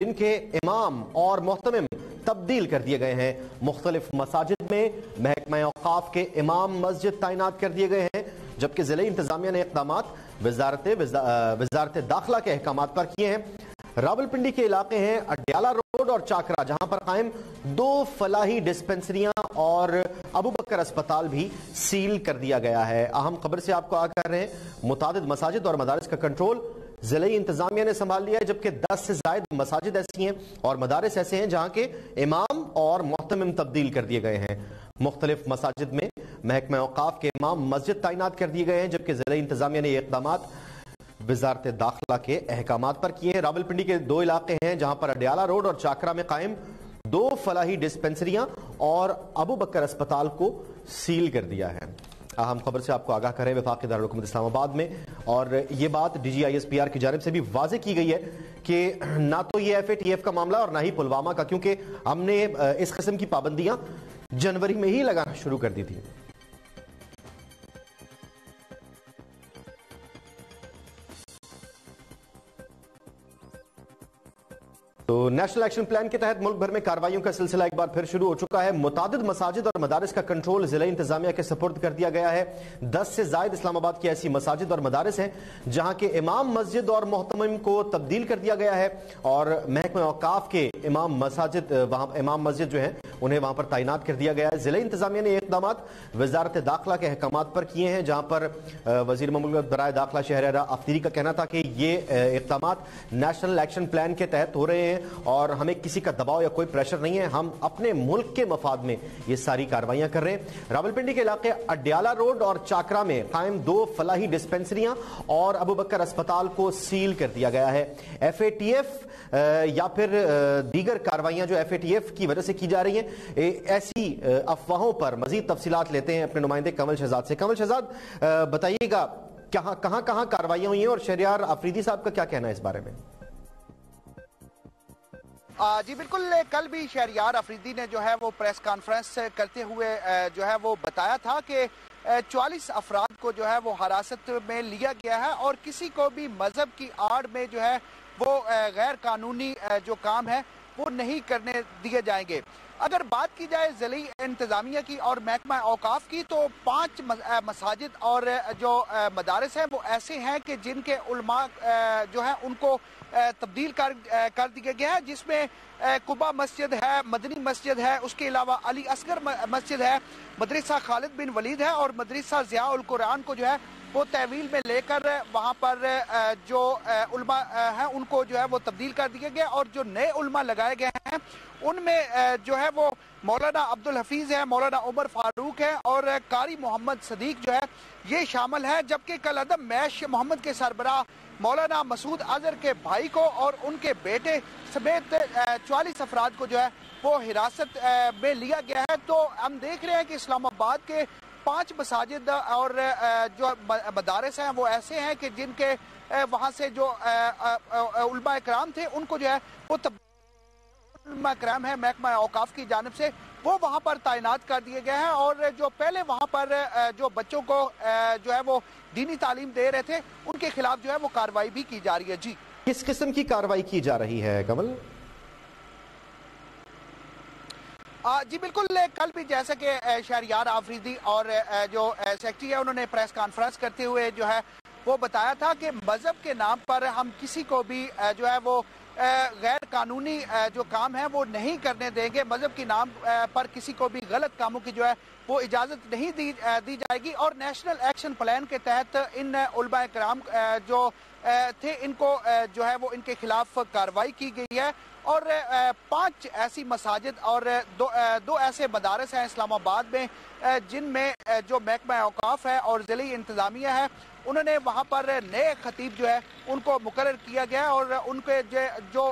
जिनके इमाम और मोहतमिम तब्दील कर दिए गए हैं। मुख्तलिफ मसाजिद में महकमा औकाफ के इमाम मस्जिद तैनात कर दिए गए हैं, जबकि ज़िले इंतजामिया ने इक़दामात वज़ारत दाखिला के अहकामात पर किए हैं। रावलपिंडी के इलाके हैं अड्याला रोड और चाकरा, जहां पर कायम 2 फलाही डिस्पेंसरियां और अबू बकर अस्पताल भी सील कर दिया गया है। अहम खबर से आपको आगाह कर रहे हैं, मुतादिद मसाजिद और मदारिस का कंट्रोल ज़िले इंतजामिया ने संभाल लिया है, जबकि 10 से ज़ायद मसाजिद ऐसी हैं और मदारिस ऐसे हैं जहां के इमाम और मोहतमिम तब्दील कर दिए गए हैं। मुख्तलिफ मसाजिद में महकमा औकाफ के इमाम मस्जिद तैनात कर दिए गए हैं, जबकि ज़िले इंतजामिया ने ये इक़दामात वज़ारत दाखिला के अहकामात पर किए हैं। रावलपिंडी के 2 इलाके हैं जहां पर अड्याला रोड और चाकरा में कायम 2 फलाही डिस्पेंसरियां और अबू बकर अस्पताल को सील कर दिया है। अहम खबर से आपको आगाह करें, वफाकी दारुल हुकूमत इस्लामाबाद में, और ये बात DGISPR की जानिब से भी वाज़ेह की गई है कि ना तो ये FATF का मामला और ना ही पुलवामा का, क्योंकि हमने इस किस्म की पाबंदियां जनवरी में ही लगाना शुरू कर दी थी। तो नेशनल एक्शन प्लान के तहत मुल्क भर में कार्रवाइयों का सिलसिला एक बार फिर शुरू हो चुका है। मुतादिद मसाजिद और मदारिस का कंट्रोल जिला इंतजामिया के सपुर्द कर दिया गया है। 10 से ज़ायद इस्लामाबाद की ऐसी मसाजिद और मदारिस हैं जहां के इमाम मस्जिद और मोहतमिम को तब्दील कर दिया गया है, और महकमा औकाफ के इमाम मस्जिद जो हैं उन्हें वहां पर तैनात कर दिया गया है। जिला इंतजामिया ने इक़दामात वज़ारत दाखिला के अहकामात पर किए हैं, जहां पर वज़ीर ममलकत बराए दाखिला शहरियारा आफतारी का कहना था कि ये इक़दामात नेशनल एक्शन प्लान के तहत हो रहे हैं और हमें किसी का दबाव या कोई प्रेशर नहीं है, हम अपने मुल्क के मफाद में ये सारी कार्रवाइयां कर रहे हैं। रावलपिंडी के इलाके अड्याला रोड और चाकरा में कायम 2 फलाही डिस्पेंसरियां और अबू बकर अस्पताल को सील कर दिया गया है। FATF या फिर दीगर कार्रवाइयां जो FATF की वजह से की जा रही हैं, ऐसी अफवाहों पर मजीद तफसीलात लेते हैं अपने नुमाइंदे कमल शहजाद से। कमल शहजाद, बताइएगा कहां कार्रवाइयां हुई हैं और शहरियार आफरीदी साहब का क्या कहना है इस बारे में? जी बिल्कुल, कल भी शहरियार अफरीदी ने जो है वो प्रेस कॉन्फ्रेंस करते हुए जो है वो बताया था कि 44 अफराद को जो है वो हिरासत में लिया गया है और किसी को भी मजहब की आड़ में जो है वो गैर कानूनी जो काम है वो नहीं करने दिए जाएंगे। अगर बात की जाए ज़िली इंतज़ामिया की और महकमा औकाफ की, तो 5 मसाजिद और जो मदारिस हैं वो ऐसे हैं कि जिनके उलमा जो है उनको तब्दील कर दिया गया है, जिसमें कुबा मस्जिद है, मदनी मस्जिद है, उसके अलावा अली असगर मस्जिद है, मदरसा खालिद बिन वलीद है और मदरसा ज़िया उल कुरान को जो है वो तहवील में लेकर वहाँ पर जो उलमा हैं उनको जो है वो तब्दील कर दिया गया, और जो नए उलमा लगाए गए हैं उनमें जो है वो मौलाना अब्दुल हफीज है, मौलाना उमर फारूक है और कारी मोहम्मद सदीक जो है ये शामिल है। जबकि कल अदम मैश मोहम्मद के सरबराह मौलाना मसूद अजहर के भाई को और उनके बेटे समेत 44 अफराद को जो है वो हिरासत में लिया गया है। तो हम देख रहे हैं कि इस्लामाबाद के 5 मसाजिद और जो मदारिस हैं वो ऐसे हैं कि जिनके वहाँ से जो उलमा इकराम थे उनको जो है वो उलमा इकराम है महकमा औकाफ की जानिब से वो वहाँ पर तैनात कर दिए गए हैं, और जो पहले वहाँ पर जो बच्चों को जो है वो दीनी तालीम दे रहे थे उनके खिलाफ जो है वो कार्रवाई भी की जा रही है। जी, किस किस्म की कार्रवाई की जा रही है कमल? जी बिल्कुल, कल भी जैसे कि शहरियार आफरीदी और जो सेक्रेटरी है उन्होंने प्रेस कॉन्फ्रेंस करते हुए जो है वो बताया था कि मजहब के नाम पर हम किसी को भी जो है वो गैर कानूनी जो काम है वो नहीं करने देंगे। मजहब के नाम पर किसी को भी गलत कामों की जो है वो इजाज़त नहीं दी जाएगी, और नेशनल एक्शन प्लान के तहत इन उलमा इकराम जो थे इनको जो है वो इनके खिलाफ कार्रवाई की गई है। और 5 ऐसी मसाजिद और दो ऐसे मदारस हैं इस्लामाबाद में जिनमें जो महकमा औकाफ है और ज़िली इंतज़ामिया है उन्होंने वहाँ पर नए खतीब जो है उनको मुकर्रर किया गया, और उनके जो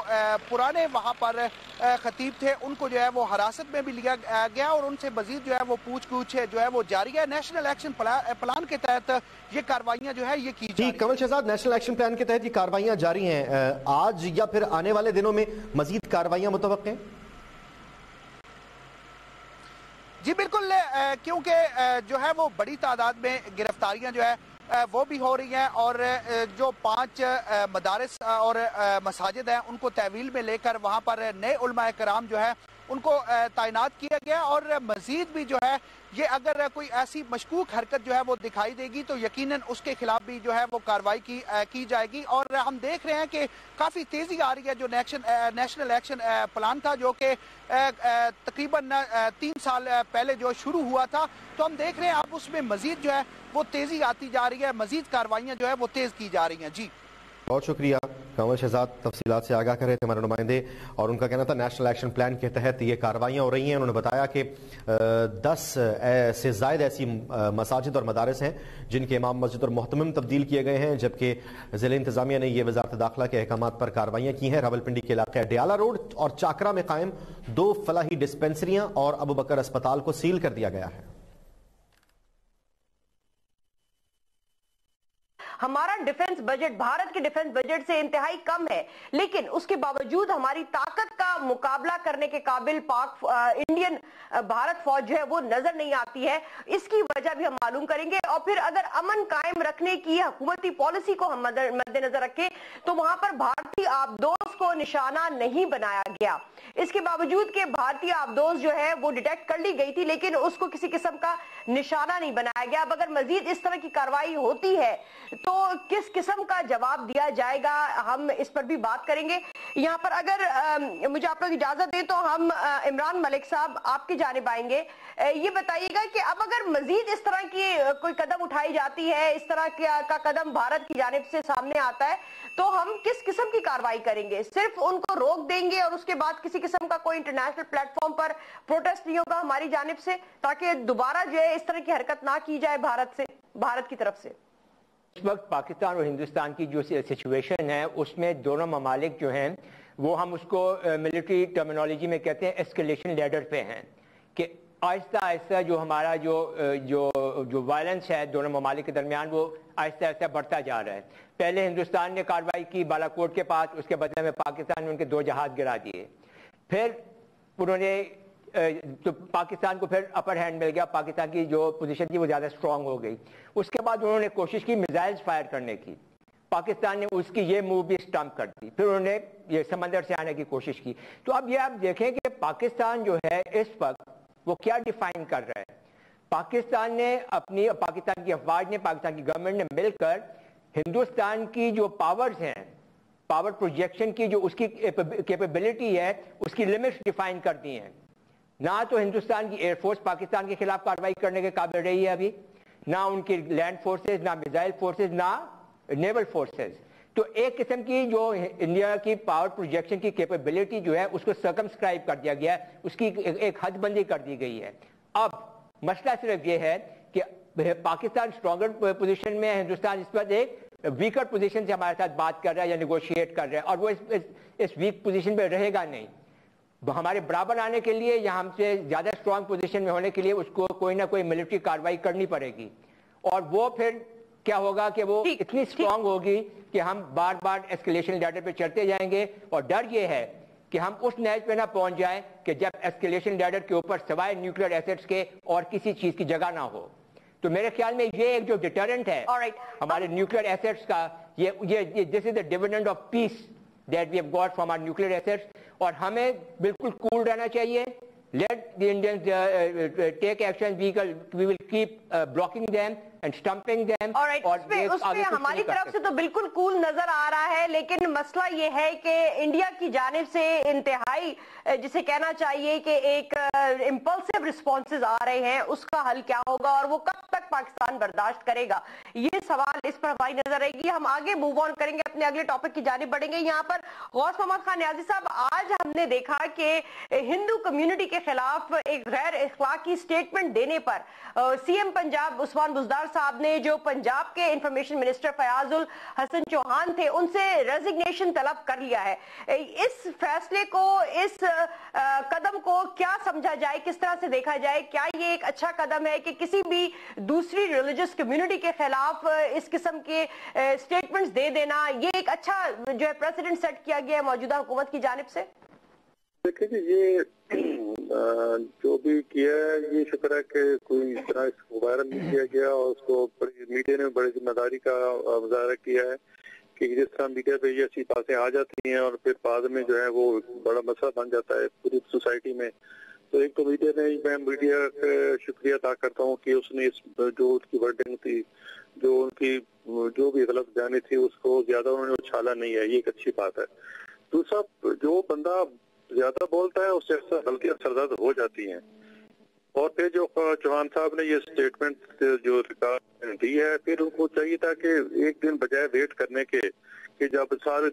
पुराने वहाँ पर खतीब थे उनको जो है वो हिरासत में भी लिया गया और उनसे मजीद जो है वो पूछ जो है वो जारी है। नेशनल एक्शन प्लान के तहत ये कार्रवाइयाँ जो है ये की जा रही है। कमल शहजाद, नेशनल एक्शन प्लान के तहत ये कार्रवाइयाँ जारी हैं, आज या फिर आने वाले दिनों में मजीद कार्रवाइयाँ मुतवक्के हैं? जी बिल्कुल, क्योंकि जो है वो बड़ी तादाद में गिरफ्तारियां जो है वो भी हो रही हैं, और जो 5 मदारिस और मसाजिद हैं उनको तहवील में लेकर वहाँ पर नए उलमा कराम जो है उनको तैनात किया गया। और मजीद भी जो है ये अगर कोई ऐसी मशकूक हरकत जो है वो दिखाई देगी तो यकीनन उसके खिलाफ भी जो है वो कार्रवाई की जाएगी। और हम देख रहे हैं कि काफ़ी तेज़ी आ रही है। जो नेशनल एक्शन प्लान था जो कि तकरीबन 3 साल पहले जो शुरू हुआ था, तो हम देख रहे हैं अब उसमें मजीद जो है वो तेज़ी आती जा रही है, मजीद कार्रवाइयाँ जो है वो तेज़ की जा रही हैं। जी बहुत शुक्रिया कंवर शहजाद, तफसीलात से आगाह कर रहे थे हमारे नुमाइंदे। और उनका कहना था नेशनल एक्शन प्लान के तहत ये कार्रवाइयाँ हो रही हैं। उन्होंने बताया कि 10 से ज़ायद ऐसी मसाजिद और मदारिस हैं जिनके इमाम मस्जिद और मोहतमिम तब्दील किए गए हैं, जबकि ज़िला इंतज़ामिया ने यह वज़ारत दाखिला के अहकामात पर कार्रवाइयाँ की हैं। रावलपिंडी के इलाके डियाला रोड और चाकरा में कायम 2 फलाही डिस्पेंसरियाँ और अबू बकर अस्पताल को सील कर दिया गया है। हमारा डिफेंस बजट भारत के डिफेंस बजट से इंतहाई कम है, लेकिन उसके बावजूद हमारी ताकत का मुकाबला करने के काबिल इंडियन भारत फौज जो है वो नजर नहीं आती है। इसकी वजह भी हम मालूम करेंगे। और फिर अगर अमन कायम रखने की हुकूमती पॉलिसी को हम मद्देनजर रखें तो वहां पर भारतीय आबदोज को निशाना नहीं बनाया गया। इसके बावजूद कि भारतीय आबदोज जो है वो डिटेक्ट कर ली गई थी, लेकिन उसको किसी किस्म का निशाना नहीं बनाया गया। अब अगर मजीद इस तरह की कार्रवाई होती है तो किस किस्म का जवाब दिया जाएगा, हम इस पर भी बात करेंगे। यहाँ पर अगर मुझे आप लोग इजाजत दें तो हम इमरान मलिक साहब आपकी जानिब आएंगे। ये बताइएगा कि अब अगर मजीद इस तरह की कोई कदम उठाई जाती है, इस तरह का कदम भारत की जानिब से सामने आता है, तो हम किस किस्म की कार्रवाई करेंगे? सिर्फ उनको रोक देंगे और उसके बाद किसी किस्म का कोई इंटरनेशनल प्लेटफॉर्म पर प्रोटेस्ट नहीं होगा हमारी जानिब से, ताकि दोबारा जो है इस तरह की हरकत ना की जाए भारत की तरफ से? इस वक्त पाकिस्तान और हिंदुस्तान की जो सिचुएशन है उसमें दोनों ममालिक जो हैं वो हम उसको मिलिट्री टर्मिनोलॉजी में कहते हैं एस्केलेशन लैडर पे हैं, कि आहिस्ता आहिस्ता जो हमारा जो वायलेंस है दोनों ममालिक के दरमियान वो आहिस्ता आहिस्ता बढ़ता जा रहा है। पहले हिंदुस्तान ने कार्रवाई की बालाकोट के पास, उसके बदले में पाकिस्तान ने उनके 2 जहाज गिरा दिए। फिर उन्होंने तो पाकिस्तान को फिर अपर हैंड मिल गया, पाकिस्तान की जो पोजीशन थी वो ज़्यादा स्ट्रांग हो गई। उसके बाद उन्होंने कोशिश की मिसाइल्स फायर करने की, पाकिस्तान ने उसकी ये मूव भी स्टम्प कर दी। फिर उन्होंने ये समंदर से आने की कोशिश की। तो अब ये आप देखें कि पाकिस्तान जो है इस वक्त वो क्या डिफाइन कर रहा है। पाकिस्तान की अफवाज ने, पाकिस्तान की गवर्नमेंट ने मिलकर हिंदुस्तान की जो पावर्स हैं, पावर प्रोजेक्शन की जो उसकी कैपेबिलिटी है, उसकी लिमिट्स डिफाइन कर दी हैं। ना तो हिंदुस्तान की एयरफोर्स पाकिस्तान के खिलाफ कार्रवाई करने के काबिल रही है अभी, ना उनकी लैंड फोर्सेस, ना मिसाइल फोर्सेस, ना नेवल फोर्सेस। तो एक किस्म की जो इंडिया की पावर प्रोजेक्शन की कैपेबिलिटी जो है उसको सर्कमस्क्राइब कर दिया गया है, उसकी एक हदबंदी कर दी गई है। अब मसला सिर्फ ये है कि पाकिस्तान स्ट्रॉन्गर पोजीशन में है, हिंदुस्तान इस पर एक वीकर पोजीशन से हमारे साथ बात कर रहा है या निगोशिएट कर रहा है, और वो इस वीक पोजीशन पे रहेगा नहीं। हमारे बराबर आने के लिए या हमसे ज्यादा स्ट्रांग पोजीशन में होने के लिए उसको कोई ना कोई मिलिट्री कार्रवाई करनी पड़ेगी, और वो फिर क्या होगा कि वो इतनी स्ट्रांग होगी कि हम बार बार एस्केलेशन लैडर पे चढ़ते जाएंगे। और डर ये है कि हम उस नहज पे ना पहुंच जाएं कि जब एस्केलेशन लैडर के ऊपर सवाए न्यूक्लियर एसेट्स के और किसी चीज की जगह ना हो। तो मेरे ख्याल में ये एक जो डिटरेंट है हमारे न्यूक्लियर एसेट्स का, ये this is the dividend of peace that we have got from our nuclear assets. और हमें बिल्कुल कूल रहना चाहिए। Let the Indians take action, we will keep blocking them and stumping them. उसपे हमारी तरफ से तो बिल्कुल कूल नजर आ रहा है, लेकिन मसला ये है कि इंडिया की जानिब से इंतहाई जिसे कहना चाहिए कि एक इम्पल्सिव रिस्पॉन्सेज आ रहे हैं, उसका हल क्या होगा और वो कब तक पाकिस्तान बर्दाश्त करेगा, ये सवाल इस पर हमारी नजर रहेगी। हम आगे मूव ऑन करेंगे, अपने अगले टॉपिक की जानिब बढ़ेंगे। यहाँ पर गौस मोहम्मद खान न्याजी साहब, आज हमने देखा कि हिंदू कम्युनिटी के खिलाफ एक गैर अखलाकी स्टेटमेंट देने पर सीएम पंजाब उस्मान बुज़दार साहब ने, जो पंजाब के इंफॉर्मेशन मिनिस्टर फयाजुल हसन चौहान थे, उनसे रेजिग्नेशन तलब कर लिया है। इस फैसले को, इस कदम को क्या समझा जाए, किस तरह से देखा जाए? क्या ये एक अच्छा कदम है कि किसी भी दूसरी रिलीजियस कम्युनिटी के खिलाफ इस किस्म के स्टेटमेंट्स दे देना, ये एक अच्छा जो है प्रेसिडेंट सेट किया गया है मौजूदा हुकूमत की जानिब से? देखिए, ये جو بھی کیا ہے یہ شکر ہے کہ کوئی اس طرح اس کو وائرل نہیں کیا گیا اور اس کو میڈیا نے بڑی ذمہ داری کا مظاہرہ کیا ہے کہ جس طرح میڈیا پہ یہ ایسی باتیں آ جاتی ہیں اور پھر بعد میں جو ہے وہ بڑا مسئلہ بن جاتا ہے پوری سوسائٹی میں. تو ایک تو میڈیا نے میں میڈیا کا شکریہ ادا کرتا ہوں کہ اس نے جو اس کی ورڈنگ تھی جو ان کی جو بھی غلط بیانی تھی اس کو زیادہ انہوں نے اچھالا نہیں ہے, یہ ایک اچھی بات ہے. دوسرا جو بندہ زیادہ بولتا ہے اس سے بلکہ اثرداد ہو جاتی ہیں. اور پھر جو چوہان صاحب نے یہ سٹیٹمنٹ جو ریکارڈ دی ہے پھر ان کو چاہیے تھا کہ ایک دن بجائے ویٹ کرنے کے کہ جب سارے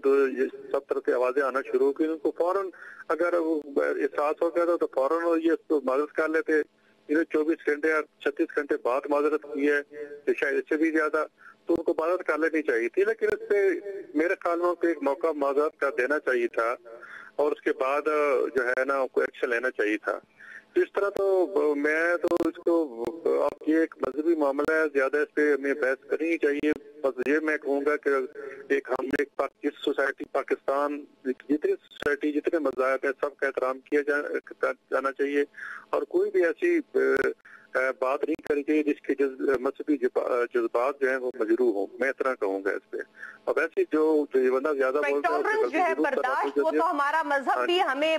سب طرف سے آوازیں آنا شروع کی ان کو فوراً اگر احساس ہو گیا تو فوراً یہ معذرت کر لیتے. انہیں 24 گھنٹے یا 36 گھنٹے بعد معذرت کی ہے شاید اس سے بھی زیادہ تو ان کو معذرت کر لینی چاہیے تھی, لیکن اس پہ میرے خیال میں ایک موقع معذرت کا دینا چاہیے تھا اور اس کے بعد جو ہے نا کوئی ایکشن لینا چاہیے تھا. اس طرح تو میں تو اس کو آپ یہ ایک مذہبی معاملہ ہے, زیادہ اس پہ ہمیں بحث کرنی چاہیے. بس یہ میں کہوں گا کہ ایک ہم ایک سوسائٹی پاکستان جتنی سوسائٹی جتنے مذاہب ہیں سب کا احترام کیا جانا چاہیے اور کوئی بھی ایسی بات نہیں کرنی چاہیے جس کے مذہبی جذبات جو ہیں وہ مجروح ہوں. میں اتنا کہوں گا اس پہ. اب ایسی جو بندہ زیادہ بولتا ہے برداشت وہ تو ہمارا مذہب بھی ہمیں